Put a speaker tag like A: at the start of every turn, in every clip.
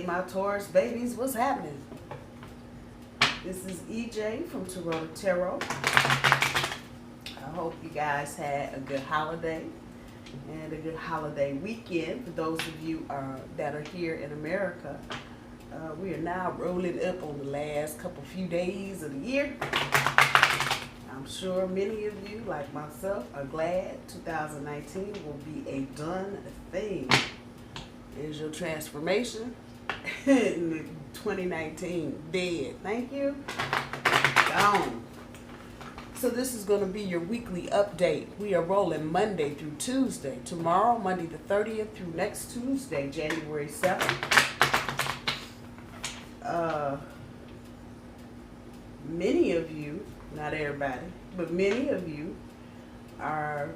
A: my Taurus babies, what's happening? This is EJ from Taurota Tarot. I hope you guys had a good holiday and a good holiday weekend. For those of you that are here in America, we are now rolling up on the last few days of the year. I'm sure many of you, like myself, are glad 2019 will be a done thing. Is your transformation in 2019 dead? Thank you. Gone. So this is going to be your weekly update. We are rolling Monday through Tuesday. Tomorrow, Monday the 30th through next Tuesday, January 7th. Many of you, not everybody, but many of you are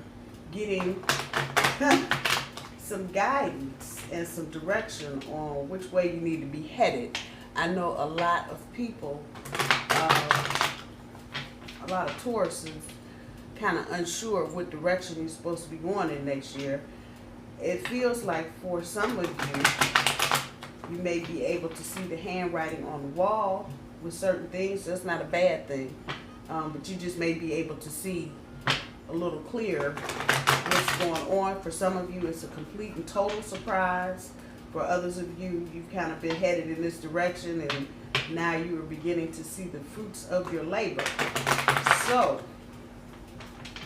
A: getting some guidance and some direction on which way you need to be headed. I know a lot of people, a lot of Tauruses, kind of unsure of what direction you're supposed to be going in next year. It feels like for some of you, you may be able to see the handwriting on the wall with certain things. That's not a bad thing, but you just may be able to see a little clearer what's going on. For some of you, it's a complete and total surprise. For others of you, you've kind of been headed in this direction, and now you are beginning to see the fruits of your labor. So,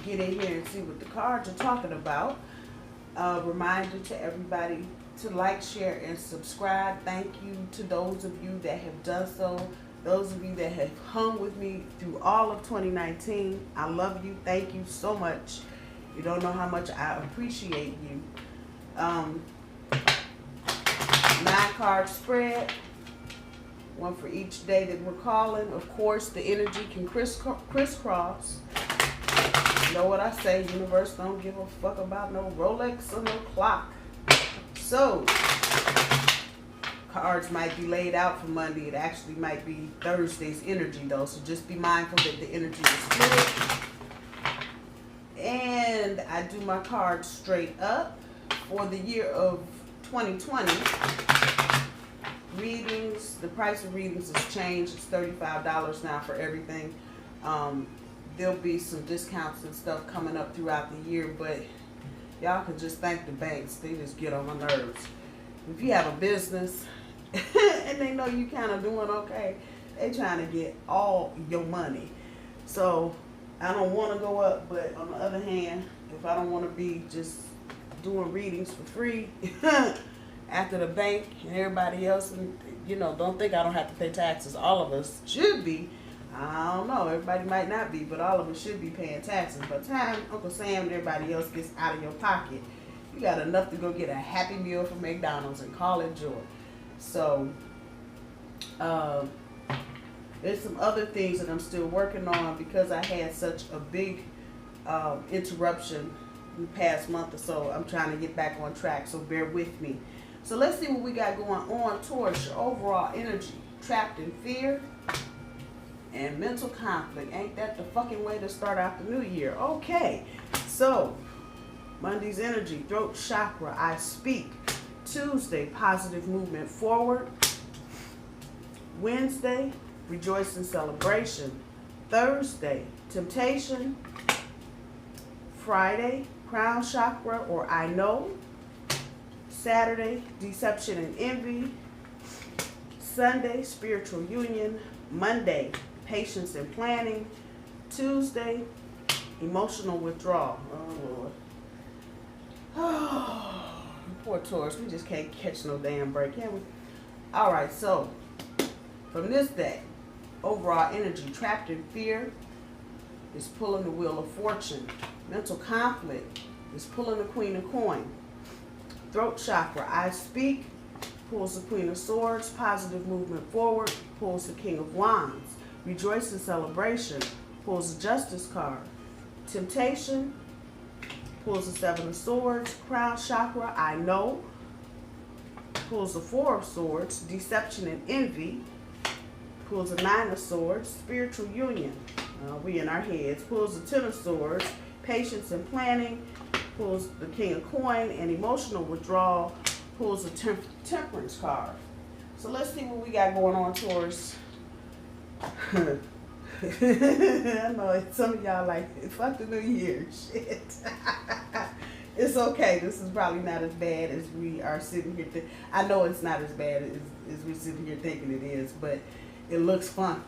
A: get in here and see what the cards are talking about. Reminder to everybody to like, share, and subscribe. Thank you to those of you that have done so. Those of you that have hung with me through all of 2019, I love you. Thank you so much. You don't know how much I appreciate you. 9-card spread, one for each day that we're calling. Of course, the energy can crisscross. You know what I say, universe don't give a fuck about no Rolex or no clock. So, cards might be laid out for Monday. It actually might be Thursday's energy though, so just be mindful that the energy is fluid. And I do my cards straight up for the year of 2020. Readings, the price of readings has changed. It's $35 now for everything. There'll be some discounts and stuff coming up throughout the year, but y'all can just thank the banks. They just get on my nerves. If you have a business and they know you kind of doing okay, they trying to get all your money. So I don't want to go up, but on the other hand, if I don't want to be just doing readings for free after the bank and everybody else, and you know, don't think I don't have to pay taxes. All of us should be. I don't know, everybody might not be, but all of us should be paying taxes. By the time Uncle Sam and everybody else gets out of your pocket, you got enough to go get a Happy Meal from McDonald's and call it joy. So, there's some other things that I'm still working on because I had such a big interruption in the past month or so. I'm trying to get back on track, so bear with me. So let's see what we got going on towards your overall energy. Trapped in fear and mental conflict. Ain't that the fucking way to start out the new year? Okay, so Monday's energy, throat chakra, I speak. Tuesday, positive movement forward. Wednesday, rejoice and celebration. Thursday, temptation. Friday, crown chakra or I know. Saturday, deception and envy. Sunday, spiritual union. Monday, patience and planning. Tuesday, emotional withdrawal. Oh, Lord. Oh, poor Taurus. We just can't catch no damn break, can we? All right, so from this deck, overall energy, trapped in fear, is pulling the wheel of fortune. Mental conflict is pulling the Queen of Coin. Throat chakra, I speak, pulls the Queen of Swords. Positive movement forward, pulls the King of Wands. Rejoice and celebration, pulls the Justice card. Temptation, pulls the Seven of Swords. Crown chakra, I know, pulls the Four of Swords. Deception and envy, pulls the Nine of Swords. Spiritual union, we in our heads, pulls the Ten of Swords. Patience and planning, pulls the King of Coin. And emotional withdrawal, pulls the Temperance card. So let's see what we got going on, Taurus. I know some of y'all like, fuck the new year. Shit. It's okay. This is probably not as bad as we are sitting here. I know it's not as bad as we're sitting here thinking it is, but it looks funky.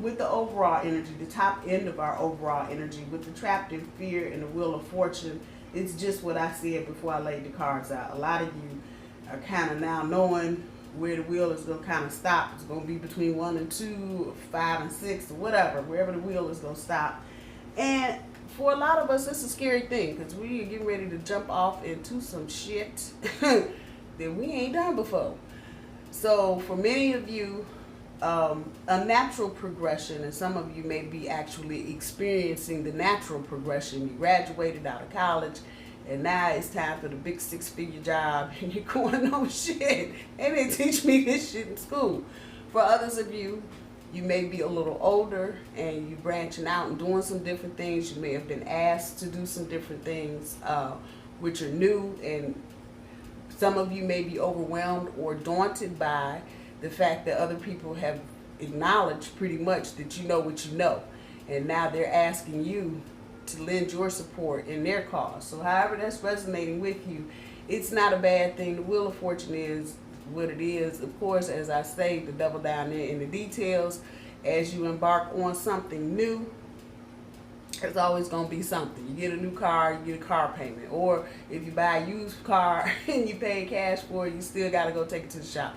A: With the overall energy, the top end of our overall energy, with the trapped in fear and the wheel of fortune, it's just what I said before I laid the cards out. A lot of you are kind of now knowing where the wheel is going to kind of stop. It's going to be between 1 and 2, or 5 and 6, or whatever, wherever the wheel is going to stop. And for a lot of us, it's a scary thing because we are getting ready to jump off into some shit that we ain't done before. So for many of you, a natural progression, and some of you may be actually experiencing the natural progression. You graduated out of college, and now it's time for the big 6-figure job, and you're going, oh shit, they didn't teach me this shit in school. For others of you, you may be a little older, and you're branching out and doing some different things. You may have been asked to do some different things, which are new, and some of you may be overwhelmed or daunted by the fact that other people have acknowledged pretty much that you know what you know, and now they're asking you to lend your support in their cause. So however that's resonating with you, it's not a bad thing. The Wheel of Fortune is what it is. Of course, as I say, the devil down there in the details. As you embark on something new, there's always going to be something. You get a new car, you get a car payment. Or if you buy a used car and you pay cash for it, you still got to go take it to the shop.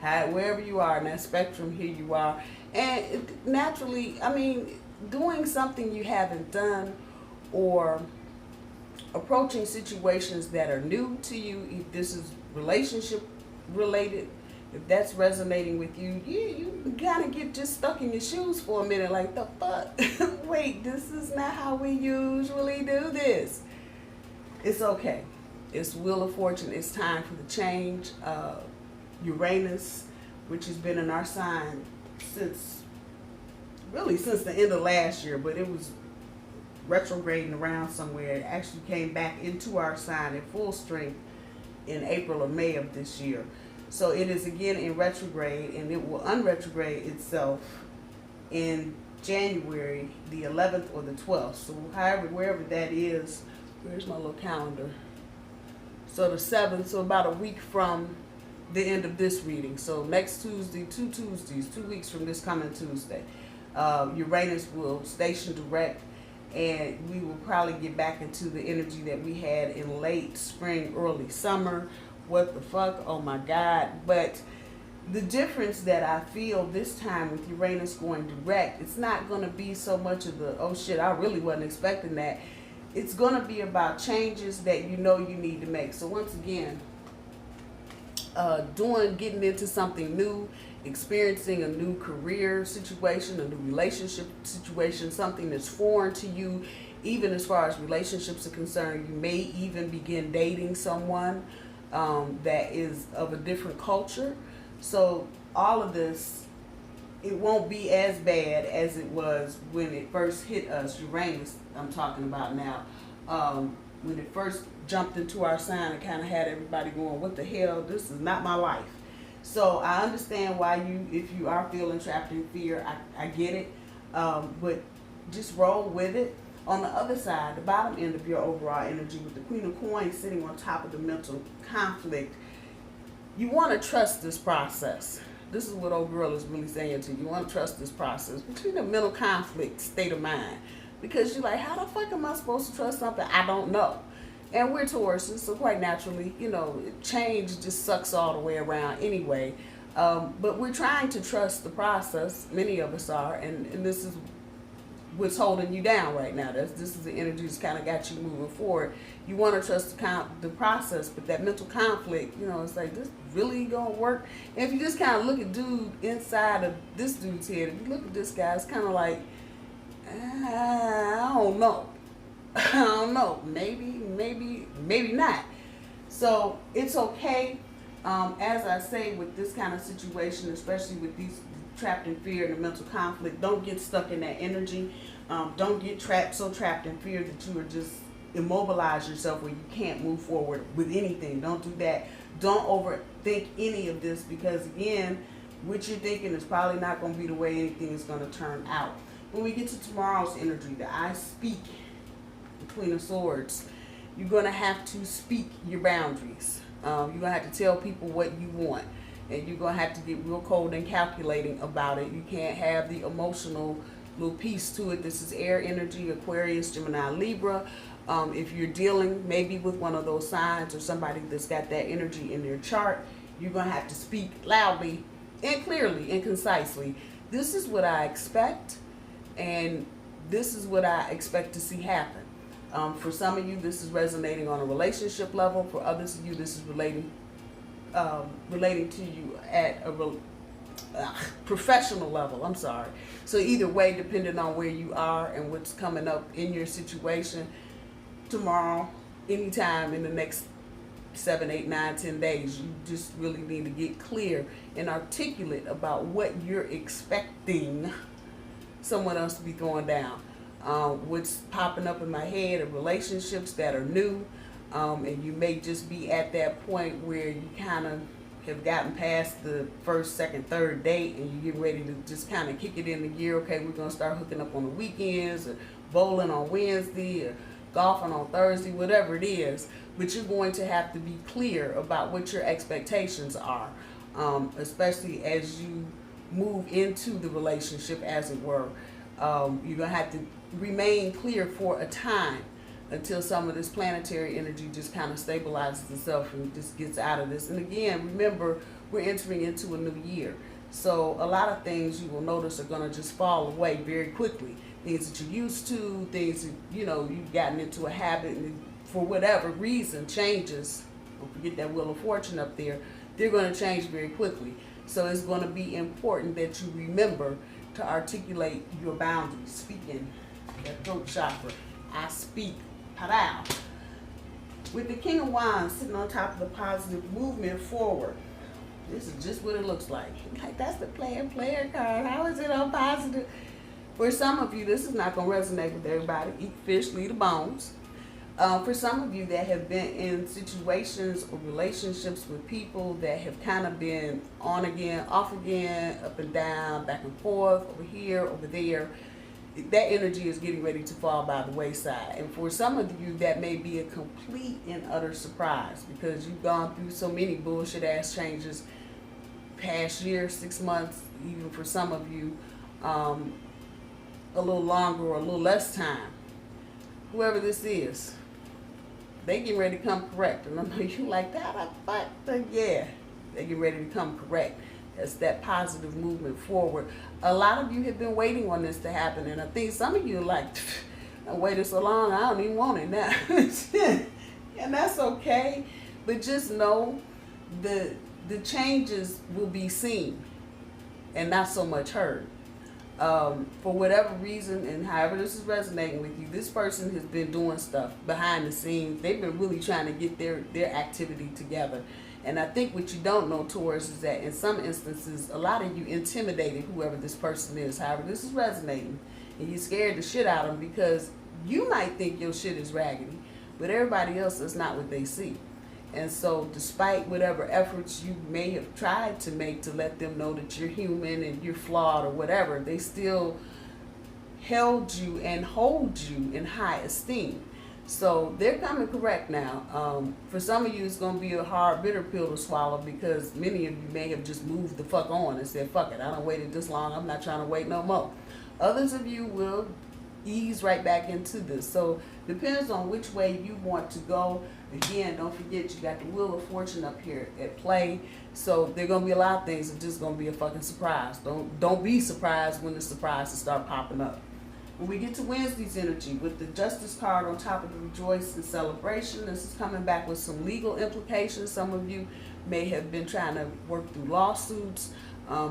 A: Wherever you are in that spectrum, here you are. And naturally, I mean, doing something you haven't done, or approaching situations that are new to you, if this is relationship related, if that's resonating with you, you kind of get just stuck in your shoes for a minute, like, the fuck? Wait, this is not how we usually do this. It's okay. It's Wheel of Fortune. It's time for the change. Uranus, which has been in our sign since the end of last year, but it was retrograding around somewhere. It actually came back into our sign in full strength in April or May of this year. So it is again in retrograde, and it will unretrograde itself in January the 11th or the 12th. So however, wherever that is, where's my little calendar? So the 7th, so about a week from the end of this reading. So next Tuesday, 2 Tuesdays, 2 weeks from this coming Tuesday, Uranus will station direct, and we will probably get back into the energy that we had in late spring, early summer. What the fuck? Oh my God. But the difference that I feel this time with Uranus going direct, it's not going to be so much of the, oh shit, I really wasn't expecting that. It's going to be about changes that you know you need to make. So once again, getting into something new, experiencing a new career situation, a new relationship situation, something that's foreign to you, even as far as relationships are concerned. You may even begin dating someone that is of a different culture. So all of this, it won't be as bad as it was when it first hit us. Uranus, I'm talking about now. When it first jumped into our sign, it kind of had everybody going, what the hell, this is not my life. So I understand why if you are feeling trapped in fear, I get it. But just roll with it. On the other side, the bottom end of your overall energy, with the Queen of Coins sitting on top of the mental conflict, you want to trust this process. This is what old girl is really saying to you. You want to trust this process between the mental conflict state of mind. Because you're like, how the fuck am I supposed to trust something I don't know? And we're Tauruses, so quite naturally, change just sucks all the way around anyway. But we're trying to trust the process. Many of us are, and this is what's holding you down right now. This is the energy that's kind of got you moving forward. You want to trust the process, but that mental conflict, it's like, this really gonna work? And if you just kind of look at dude inside of this dude's head, if you look at this guy, it's kind of like, I don't know. I don't know. Maybe not. So it's okay. As I say, with this kind of situation, especially with these trapped in fear and the mental conflict, don't get stuck in that energy. Don't get so trapped in fear that you are just immobilize yourself where you can't move forward with anything. Don't do that. Don't overthink any of this, because again, what you're thinking is probably not going to be the way anything is going to turn out. When we get to tomorrow's energy, the I speak, the Queen of Swords, you're going to have to speak your boundaries. You're going to have to tell people what you want. And you're going to have to get real cold and calculating about it. You can't have the emotional little piece to it. This is air energy, Aquarius, Gemini, Libra. If you're dealing maybe with one of those signs or somebody that's got that energy in their chart, you're going to have to speak loudly and clearly and concisely. This is what I expect, and this is what I expect to see happen. For some of you, this is resonating on a relationship level. For others of you, this is relating to you at a professional level. I'm sorry. So either way, depending on where you are and what's coming up in your situation, tomorrow, anytime in the next 7, 8, 9, 10 days, you just really need to get clear and articulate about what you're expecting someone else to be throwing down. What's popping up in my head are relationships that are new, and you may just be at that point where you kind of have gotten past the first, second, third date, and you're getting ready to just kind of kick it in the gear. Okay, we're going to start hooking up on the weekends, or bowling on Wednesday, or golfing on Thursday, whatever it is. But you're going to have to be clear about what your expectations are, especially as you move into the relationship, as it were. You're going to have to remain clear for a time until some of this planetary energy just kind of stabilizes itself and just gets out of this. And again, remember, we're entering into a new year. So a lot of things you will notice are going to just fall away very quickly. Things that you're used to, things that, you know, you've gotten into a habit, and for whatever reason, changes, don't forget that Wheel of Fortune up there, they're going to change very quickly. So it's going to be important that you remember to articulate your boundaries. Speaking, that throat chakra, I speak. Pow. With the King of Wands sitting on top of the positive movement forward. This is just what it looks like. Like, that's the player card. How is it on positive? For some of you, this is not going to resonate with everybody. Eat fish, leave the bones. For some of you that have been in situations or relationships with people that have kind of been on again, off again, up and down, back and forth, over here, over there, that energy is getting ready to fall by the wayside. And for some of you, that may be a complete and utter surprise, because you've gone through so many bullshit ass changes past year, 6 months, even for some of you, a little longer or a little less time. Whoever this is, they get ready to come correct. And I know you like that, but yeah, they get ready to come correct. That's that positive movement forward. A lot of you have been waiting on this to happen, and I think some of you are like, I waited so long, I don't even want it now. And that's okay, but just know the changes will be seen and not so much heard. For whatever reason, and however this is resonating with you, this person has been doing stuff behind the scenes. They've been really trying to get their activity together. And I think what you don't know, Taurus, is that in some instances, a lot of you intimidated whoever this person is. However this is resonating, and you scared the shit out of them, because you might think your shit is raggedy, but everybody else is not what they see. And so despite whatever efforts you may have tried to make to let them know that you're human and you're flawed or whatever, they still held you and hold you in high esteem. So they're coming correct now. For some of you, it's going to be a hard, bitter pill to swallow, because many of you may have just moved the fuck on and said, fuck it, I done waited this long, I'm not trying to wait no more. Others of you will ease right back into this. So depends on which way you want to go. Again, don't forget, you got the Wheel of Fortune up here at play. So there are going to be a lot of things that just going to be a fucking surprise. Don't be surprised when the surprises start popping up. When we get to Wednesday's energy, with the Justice card on top of the Rejoice and Celebration, this is coming back with some legal implications. Some of you may have been trying to work through lawsuits,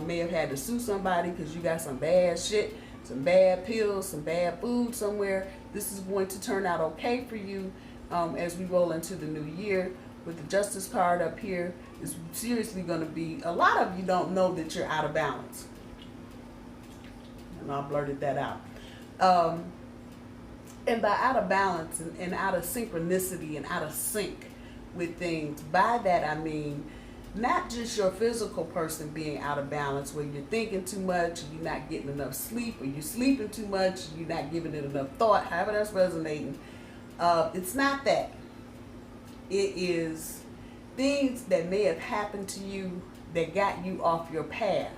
A: may have had to sue somebody because you got some bad shit, some bad pills, some bad food somewhere. This is going to turn out okay for you as we roll into the new year. With the Justice card up here, it's seriously going to be, a lot of you don't know that you're out of balance. And I blurted that out. And by out of balance and out of synchronicity and out of sync with things. By that I mean not just your physical person being out of balance, where you're thinking too much, you're not getting enough sleep, or you're sleeping too much, you're not giving it enough thought, however that's resonating. It's not that. It is things that may have happened to you that got you off your path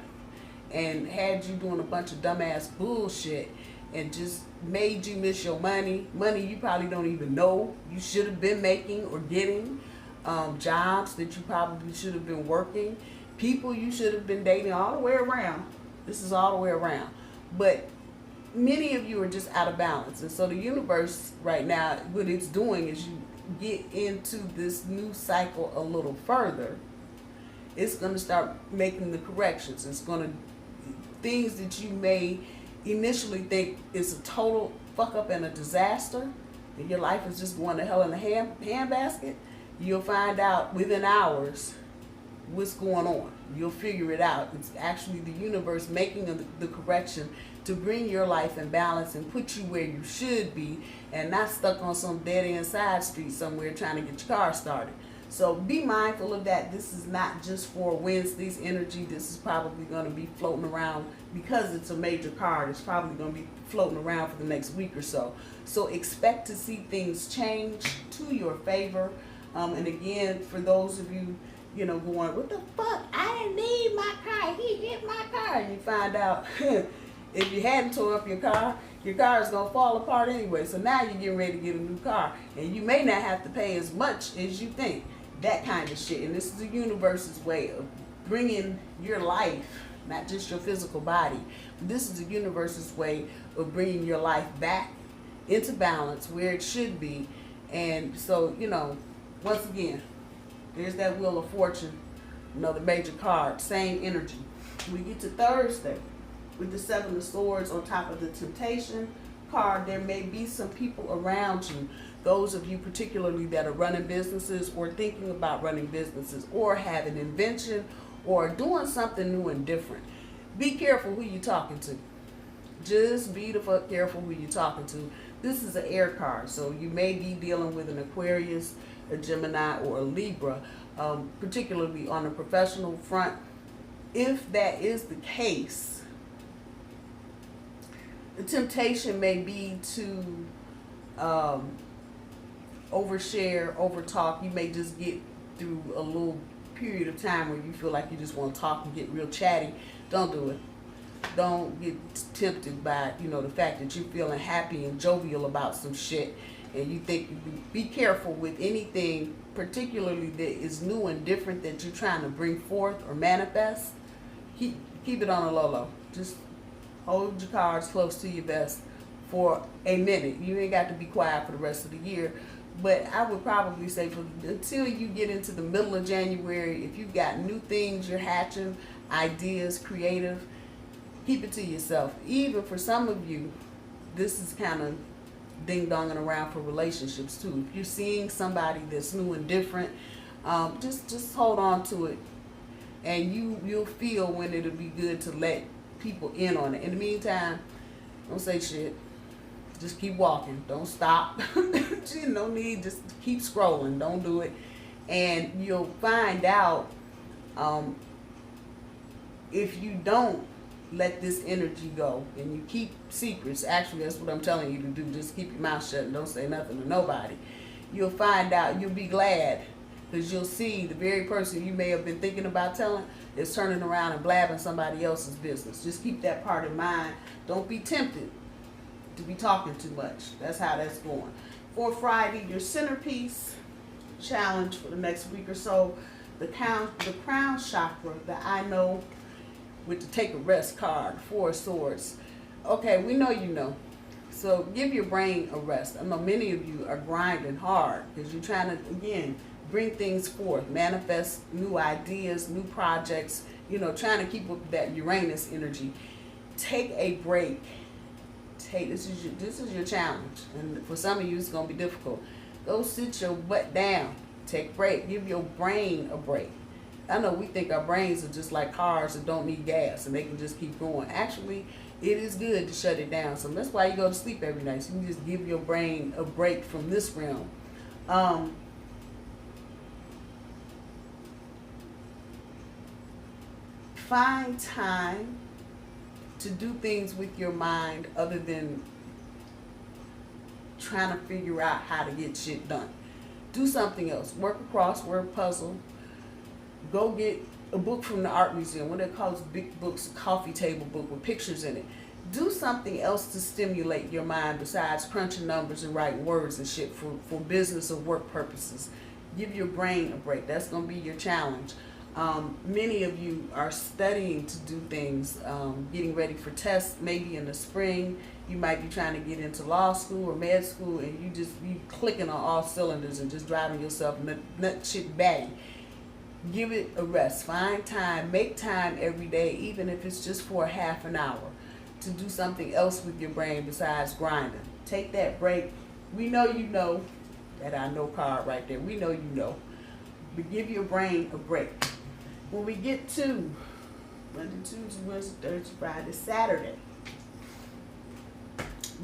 A: and had you doing a bunch of dumbass bullshit and just made you miss your money you probably don't even know you should have been making or getting, jobs that you probably should have been working, people you should have been dating, all the way around. This is all the way around. But many of you are just out of balance. And so the universe right now, what it's doing is you get into this new cycle a little further. It's going to start making the corrections. It's going to, things that you may initially think is a total fuck up and a disaster, and your life is just going to hell in a handbasket, you'll find out within hours what's going on. You'll figure it out. It's actually the universe making the correction to bring your life in balance and put you where you should be, and not stuck on some dead end side street somewhere trying to get your car started. So be mindful of that. This is not just for Wednesday's energy. This is probably going to be floating around, because it's a major card. It's probably going to be floating around for the next week or so. So expect to see things change to your favor. And again, for those of you, going, what the fuck? I didn't need my car. He hit my car. And you find out if you hadn't tore up your car is going to fall apart anyway. So now you're getting ready to get a new car. And you may not have to pay as much as you think. That kind of shit. And this is the universe's way of bringing your life, not just your physical body. This is the universe's way of bringing your life back into balance where it should be. And so, once again, there's that Wheel of Fortune, another major card, same energy. We get to Thursday with the Seven of Swords on top of the Temptation card. There may be some people around you, those of you particularly that are running businesses or thinking about running businesses or have an invention or doing something new and different. Be careful who you're talking to. Just be the fuck careful who you're talking to. This is an air card, so you may be dealing with an Aquarius, a Gemini, or a Libra, particularly on the professional front. If that is the case, the temptation may be to overshare, overtalk. You may just get through a little period of time where you feel like you just want to talk and get real chatty. Don't do it. Don't get tempted by, the fact that you're feeling happy and jovial about some shit, and you think be careful with anything, particularly that is new and different that you're trying to bring forth or manifest. Keep it on a low. Just hold your cards close to your vest for a minute. You ain't got to be quiet for the rest of the year. But I would probably say until you get into the middle of January, if you've got new things you're hatching, ideas, creative, keep it to yourself. Even for some of you, this is kind of ding-donging around for relationships too. If you're seeing somebody that's new and different, just hold on to it. And you'll feel when it'll be good to let people in on it. In the meantime, don't say shit. Just keep walking. Don't stop. No need. Just keep scrolling. Don't do it. And you'll find out if you don't let this energy go and you keep secrets. Actually, that's what I'm telling you to do. Just keep your mouth shut and don't say nothing to nobody. You'll find out. You'll be glad, because you'll see the very person you may have been thinking about telling is turning around and blabbing somebody else's business. Just keep that part in mind. Don't be tempted to be talking too much. That's how that's going. For Friday, your centerpiece challenge for the next week or so, the crown chakra, that I know with the Take a Rest card, Four of Swords. Okay, we know you know. So give your brain a rest. I know many of you are grinding hard because you're trying to, again, bring things forth, manifest new ideas, new projects, trying to keep up with that Uranus energy. Take a break. This is your challenge, and for some of you it's going to be difficult. Go sit your butt down, take a break, give your brain a break. I know we think our brains are just like cars that don't need gas and they can just keep going. Actually, it is good to shut it down. So that's why you go to sleep every night. So you can just give your brain a break from this realm. find time to do things with your mind other than trying to figure out how to get shit done. Do something else. Work a crossword puzzle. Go get a book from the art museum. What they call big books, a coffee table book with pictures in it. Do something else to stimulate your mind besides crunching numbers and writing words and shit for business or work purposes. Give your brain a break. That's going to be your challenge. Many of you are studying to do things, getting ready for tests, maybe in the spring. You might be trying to get into law school or med school, and you clicking on all cylinders and just driving yourself nut shit batty. Give it a rest. Find time. Make time every day, even if it's just for a half an hour, to do something else with your brain besides grinding. Take that break. We know you know. That I know card right there. We know you know. But give your brain a break. When we get to Monday, Tuesday, Wednesday, Thursday, Friday, Saturday,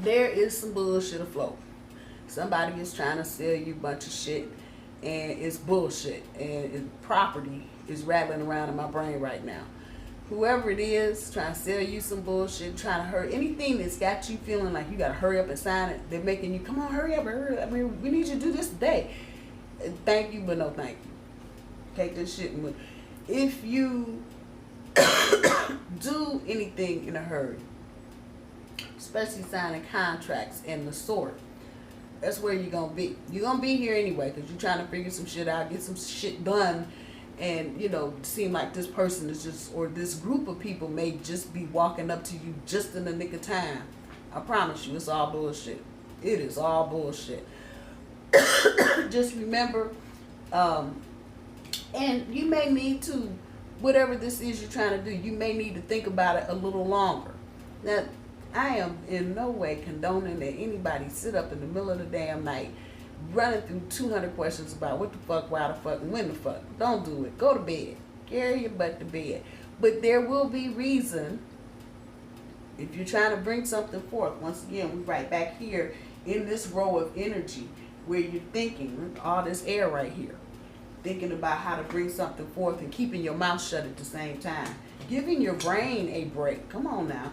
A: there is some bullshit afloat. Somebody is trying to sell you a bunch of shit, and it's bullshit, and property is rattling around in my brain right now. Whoever it is trying to sell you some bullshit, trying to hurt, anything that's got you feeling like you got to hurry up and sign it, they're making you, come on, hurry up, hurry up. I mean, we need you to do this today. Thank you, but no thank you. Take this shit and move. If you do anything in a hurry, especially signing contracts and the sort, that's where you're going to be. You're going to be here anyway because you're trying to figure some shit out, get some shit done. And, you know, seem like this person is just, or this group of people may just be walking up to you just in the nick of time. I promise you, it's all bullshit. It is all bullshit. Just remember, and you may need to, whatever this is you're trying to do, you may need to think about it a little longer. Now, I am in no way condoning that anybody sit up in the middle of the damn night running through 200 questions about what the fuck, why the fuck, and when the fuck. Don't do it. Go to bed. Carry your butt to bed. But there will be reason if you're trying to bring something forth. Once again, we're right back here in this row of energy where you're thinking, all this air right here, thinking about how to bring something forth and keeping your mouth shut at the same time. Giving your brain a break. Come on now.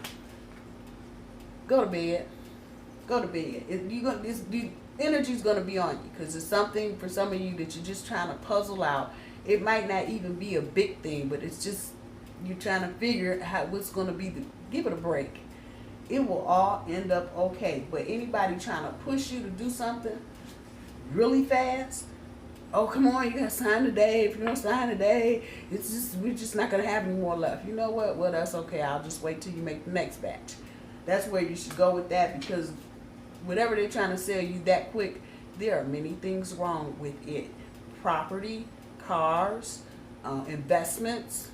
A: Go to bed. Go to bed. Energy's going to be on you because it's something for some of you that you're just trying to puzzle out. It might not even be a big thing, but it's just you're trying to figure out what's going to be. Give it a break. It will all end up okay. But anybody trying to push you to do something really fast, oh, come on, you got to sign today. If you don't sign today, we're just not going to have any more left. You know what? Well, that's okay. I'll just wait till you make the next batch. That's where you should go with that because whatever they're trying to sell you that quick, there are many things wrong with it. Property, cars, investments.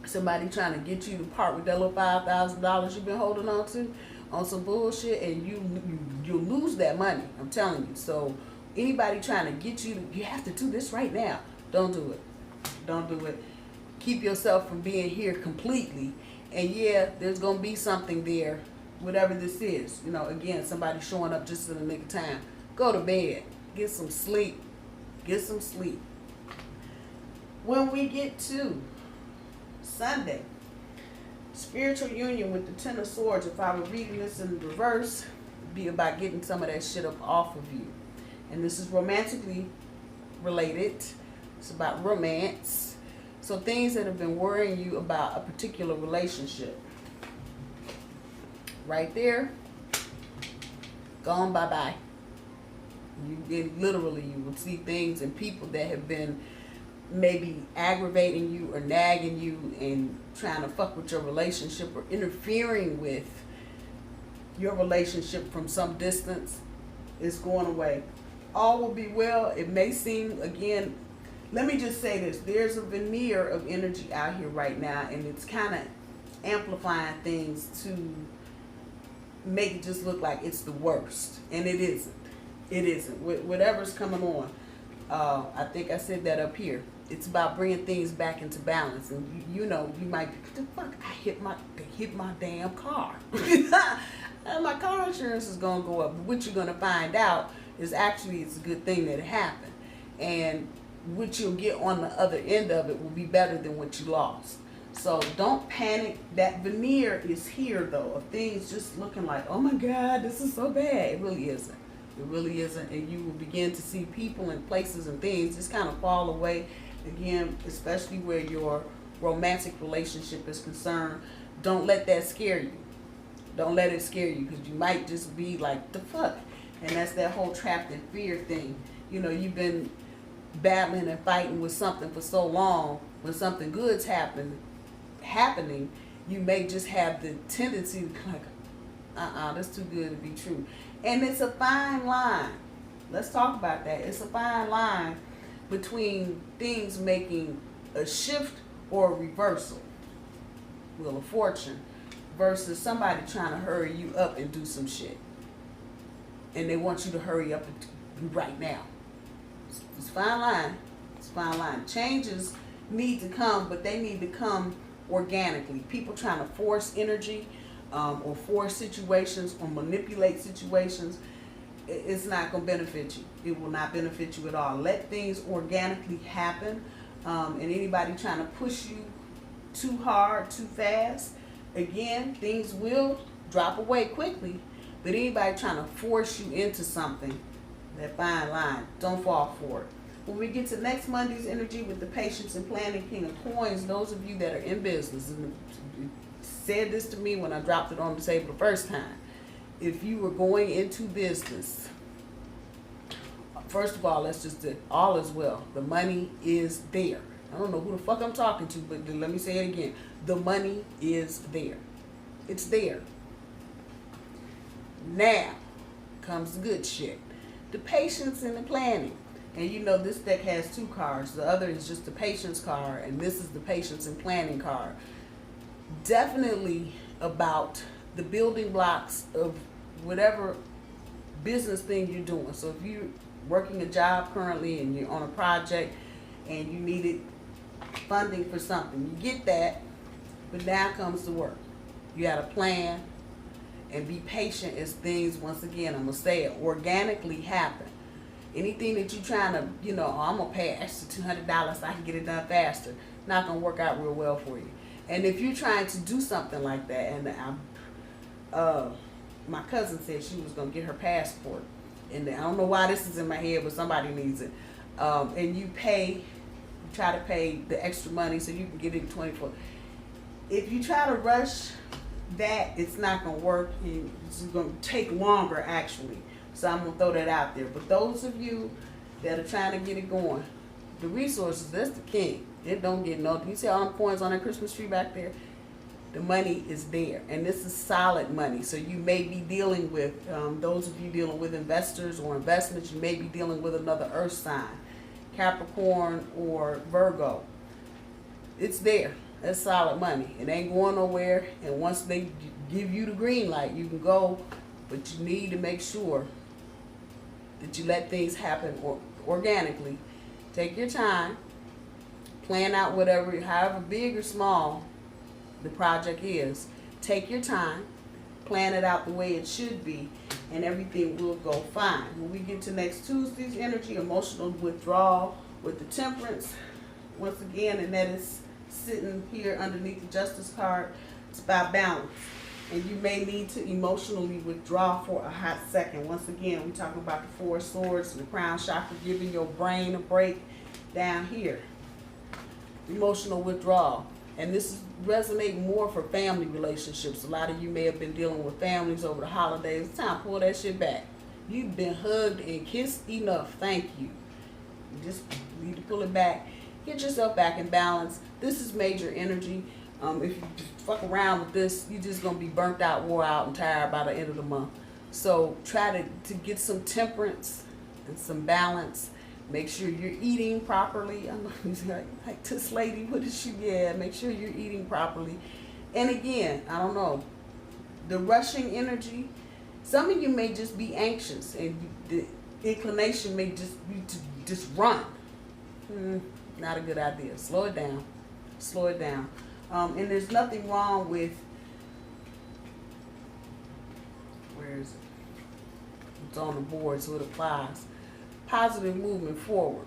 A: Somebody trying to get you to part with that little $5,000 you've been holding on to on some bullshit, and you'll lose that money. I'm telling you. So anybody trying to get you to, you have to do this right now. Don't do it. Don't do it. Keep yourself from being here completely. And yeah, there's going to be something there. Whatever this is, you know, again, somebody showing up just in the nick of time. Go to bed. Get some sleep. Get some sleep. When we get to Sunday, spiritual union with the Ten of Swords, if I were reading this in reverse, it'd be about getting some of that shit up off of you. And this is romantically related. It's about romance. So things that have been worrying you about a particular relationship. Right there, gone bye-bye. Literally, you will see things and people that have been maybe aggravating you or nagging you and trying to fuck with your relationship or interfering with your relationship from some distance is going away. All will be well. It may seem, again, let me just say this. There's a veneer of energy out here right now, and it's kind of amplifying things to make it just look like it's the worst, and it isn't. It isn't. Whatever's coming on, I think I said that up here. It's about bringing things back into balance, and you know, you might be, what the fuck? They hit my damn car. And my car insurance is gonna go up. But what you're gonna find out is actually it's a good thing that it happened, and what you'll get on the other end of it will be better than what you lost. So don't panic. That veneer is here though, of things just looking like, oh my God, this is so bad. It really isn't. It really isn't. And you will begin to see people and places and things just kind of fall away. Again, especially where your romantic relationship is concerned. Don't let that scare you. Don't let it scare you, because you might just be like, the fuck? And that's that whole trapped in fear thing. You know, you've been battling and fighting with something for so long. When something good's happening, you may just have the tendency to be like, that's too good to be true. And it's a fine line. Let's talk about that. It's a fine line between things making a shift or a reversal, Wheel of Fortune, versus somebody trying to hurry you up and do some shit. And they want you to hurry up and right now. It's a fine line. It's a fine line. Changes need to come, but they need to come organically. People trying to force energy or force situations or manipulate situations, it's not going to benefit you. It will not benefit you at all. Let things organically happen. And anybody trying to push you too hard, too fast, again, things will drop away quickly. But anybody trying to force you into something, that fine line, don't fall for it. When we get to next Monday's energy with the Patience and Planning King of Coins, those of you that are in business, and said this to me when I dropped it on the table the first time. If you were going into business, first of all, let's just do all is well. The money is there. I don't know who the fuck I'm talking to, but let me say it again. The money is there. It's there. Now comes the good shit. The patience and the planning. And you know this deck has two cards. The other is just the patience card, and this is the patience and planning card. Definitely about the building blocks of whatever business thing you're doing. So if you're working a job currently and you're on a project and you needed funding for something, you get that, but now comes the work. You got a plan, and be patient as things, once again, I'm going to say it, organically happen. Anything that you're trying to, you know, I'm going to pay extra $200 so I can get it done faster, not going to work out real well for you. And if you're trying to do something like that, and my cousin said she was going to get her passport, and I don't know why this is in my head, but somebody needs it, and you try to pay the extra money so you can get it in 24. If you try to rush that, it's not going to work, and it's going to take longer actually. So I'm going to throw that out there. But those of you that are trying to get it going, the resources, that's the king. It don't get no. You see all them coins on that Christmas tree back there? The money is there. And this is solid money. So you may be dealing with, those of you dealing with investors or investments, you may be dealing with another earth sign, Capricorn or Virgo. It's there. That's solid money. It ain't going nowhere. And once they give you the green light, you can go. But you need to make sure that you let things happen organically. Take your time. Plan out whatever, however big or small the project is. Take your time. Plan it out the way it should be. And everything will go fine. When we get to next Tuesday's energy, emotional withdrawal with the Temperance. Once again, and that is sitting here underneath the Justice card. It's about balance. And you may need to emotionally withdraw for a hot second. Once again, we're talking about the Four of Swords and the Crown Chakra, giving your brain a break down here. Emotional withdrawal. And this is resonating more for family relationships. A lot of you may have been dealing with families over the holidays. It's time to pull that shit back. You've been hugged and kissed enough. Thank you. You just need to pull it back. Get yourself back in balance. This is major energy. If you fuck around with this, you're just going to be burnt out, wore out, and tired by the end of the month. So try to get some temperance and some balance. Make sure you're eating properly. I'm like this lady, what is she? Yeah, make sure you're eating properly. And again, I don't know, the rushing energy, some of you may just be anxious, and the inclination may just be to just run. Not a good idea. Slow it down. Slow it down. And there's nothing wrong with, where is it? It's on the board, so it applies. Positive movement forward.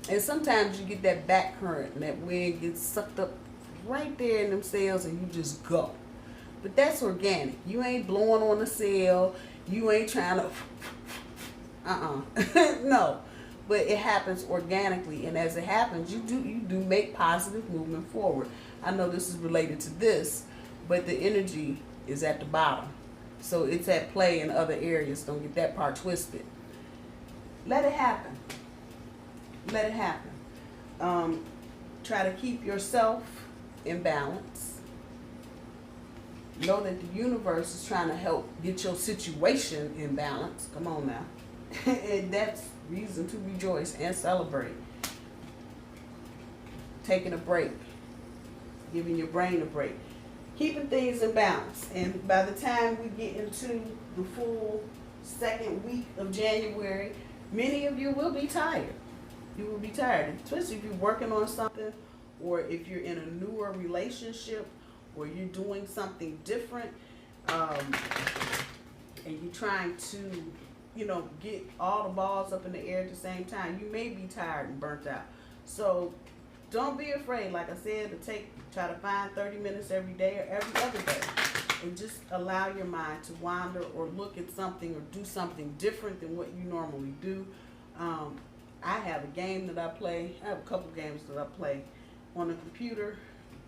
A: And sometimes you get that back current and that wind gets sucked up right there in them cells and you just go. But that's organic. You ain't blowing on the cell. You ain't trying to, no. But it happens organically, and as it happens, you do make positive movement forward. I know this is related to this, but the energy is at the bottom. So it's at play in other areas. Don't get that part twisted. Let it happen. Let it happen. Try to keep yourself in balance. Know that the universe is trying to help get your situation in balance. Come on now. And that's reason to rejoice and celebrate. Taking a break. Giving your brain a break. Keeping things in balance. And by the time we get into the full second week of January, many of you will be tired. You will be tired, especially if you're working on something, or if you're in a newer relationship, or you're doing something different, and you're trying to, get all the balls up in the air at the same time. You may be tired and burnt out. So don't be afraid, like I said, to try to find 30 minutes every day or every other day, and just allow your mind to wander or look at something or do something different than what you normally do. I have a game that I play. I have a couple games that I play on the computer,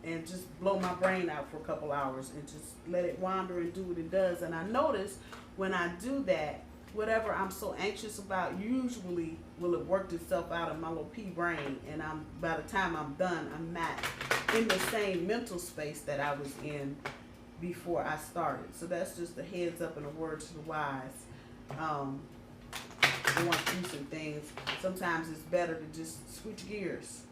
A: and just blow my brain out for a couple hours and just let it wander and do what it does. And I notice when I do that, whatever I'm so anxious about usually will have worked itself out of my little pea brain, and by the time I'm done, I'm not in the same mental space that I was in before I started. So that's just a heads up and a word to the wise. Going through some things, sometimes it's better to just switch gears.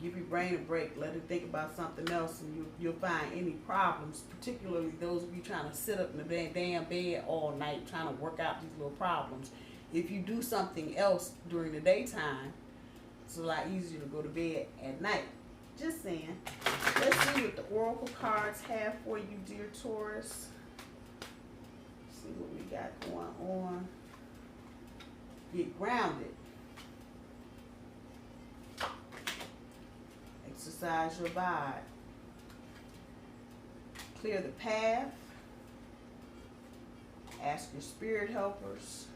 A: Give your brain a break. Let it think about something else, and you'll find any problems, particularly those of you trying to sit up in the damn bed all night trying to work out these little problems. If you do something else during the daytime, it's a lot easier to go to bed at night. Just saying. Let's see what the oracle cards have for you, dear Taurus. See what we got going on. Get grounded. Exercise your vibe. Clear the path. Ask your spirit helpers,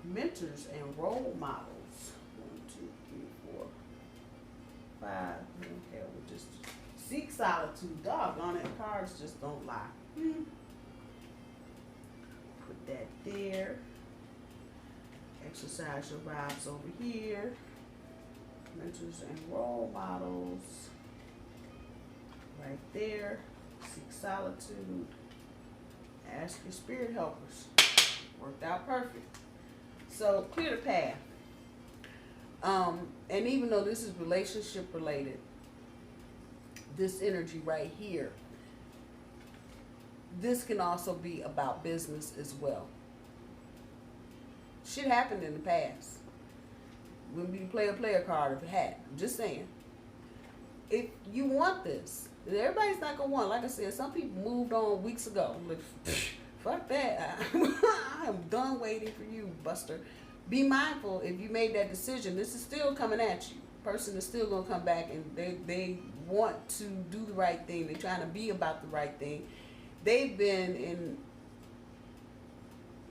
A: mentors, and role models. 1, 2, 3, 4, 5. Okay, we'll just seek solitude. Doggone it, cards just don't lie. Put that there. Exercise your vibes over here. Mentors and role models. Right there. Seek solitude. Ask your spirit helpers. Worked out perfect. So clear the path. And even though this is relationship related, this energy right here, this can also be about business as well. Shit happened in the past. Wouldn't be the player card if it had. I'm just saying. If you want this, everybody's not gonna want it. Like I said, some people moved on weeks ago. Like, fuck that. I am done waiting for you, Buster. Be mindful if you made that decision. This is still coming at you. Person is still gonna come back, and they want to do the right thing. They're trying to be about the right thing. They've been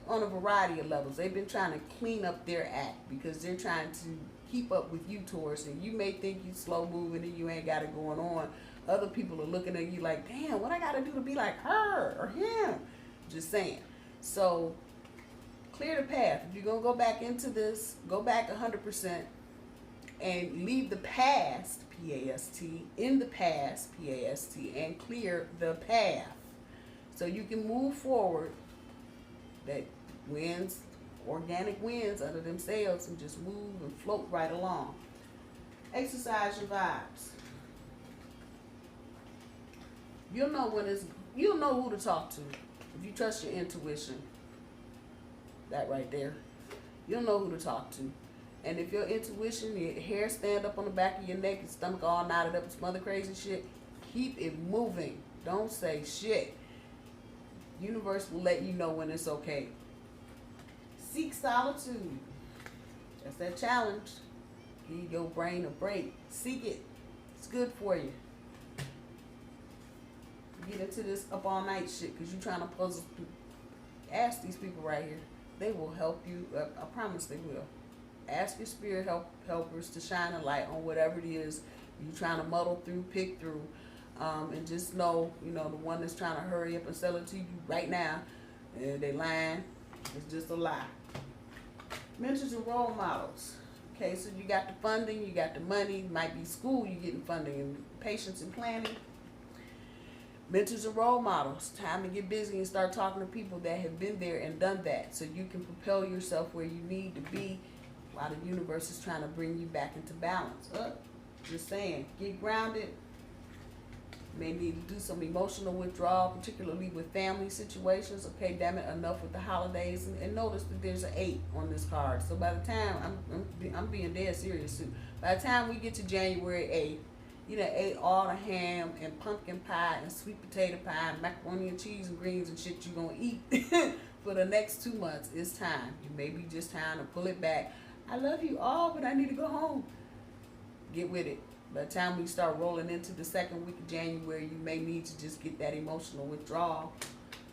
A: on a variety of levels. They've been trying to clean up their act because they're trying to keep up with you, Taurus, and you may think you slow moving and you ain't got it going on. Other people are looking at you like, damn, what I got to do to be like her or him? Just saying. So clear the path. If you're going to go back into this, go back 100% and leave the past, P-A-S-T, in the past, P-A-S-T, and clear the path so you can move forward. That winds, organic winds under them sails, and just move and float right along. Exercise your vibes. You'll know who to talk to if you trust your intuition. That right there. You'll know who to talk to. And if your intuition, your hair stand up on the back of your neck, your stomach all knotted up and some other crazy shit, keep it moving. Don't say shit. Universe will let you know when it's okay. Seek solitude. That's that challenge. Give your brain a break. Seek it. It's good for you. Get into this up all night shit because you trying to puzzle. Ask these people right here. They will help you. I promise they will. Ask your spirit helpers to shine a light on whatever it is you trying to muddle through, pick through. And just know, the one that's trying to hurry up and sell it to you right now, they lying. It's just a lie. Mentors and role models. Okay, so you got the funding, you got the money. Might be school, you getting funding, and patience and planning. Mentors and role models. Time to get busy and start talking to people that have been there and done that, so you can propel yourself where you need to be while the universe is trying to bring you back into balance. Just saying, get grounded. May need to do some emotional withdrawal, particularly with family situations. Okay, damn it, enough with the holidays. And notice that there's an 8 on this card. So by the time, I'm being dead serious too. By the time we get to January 8th, ate all the ham and pumpkin pie and sweet potato pie and macaroni and cheese and greens and shit you're going to eat for the next 2 months. It's time. It may be just time to pull it back. I love you all, but I need to go home. Get with it. By the time we start rolling into the second week of January, you may need to just get that emotional withdrawal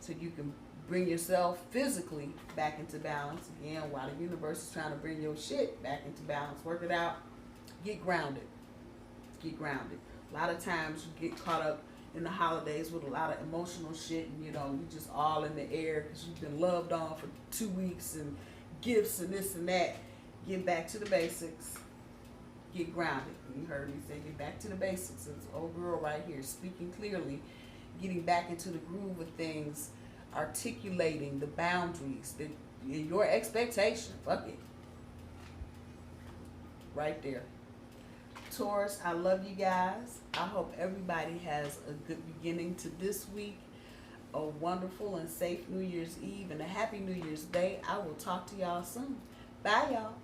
A: so you can bring yourself physically back into balance again while the universe is trying to bring your shit back into balance. Work it out. Get grounded. Get grounded. A lot of times you get caught up in the holidays with a lot of emotional shit and you just all in the air because you've been loved on for 2 weeks and gifts and this and that. Get back to the basics. Get grounded. You heard me say get back to the basics. It's old girl right here speaking clearly, getting back into the groove of things, articulating the boundaries that your expectation. Fuck it. Right there. Taurus, I love you guys. I hope everybody has a good beginning to this week, a wonderful and safe New Year's Eve, and a happy New Year's Day. I will talk to y'all soon. Bye, y'all.